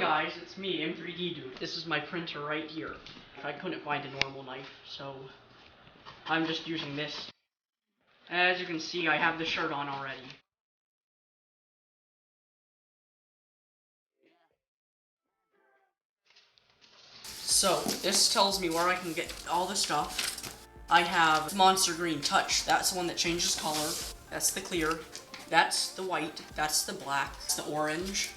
guys, it's me, M3D dude. This is my printer right here. I couldn't find a normal knife, so I'm just using this. As you can see, I have the shirt on already. So, this tells me where I can get all the stuff. I have Monster Green Touch. That's the one that changes color. That's the clear. That's the white. That's the black. That's the orange.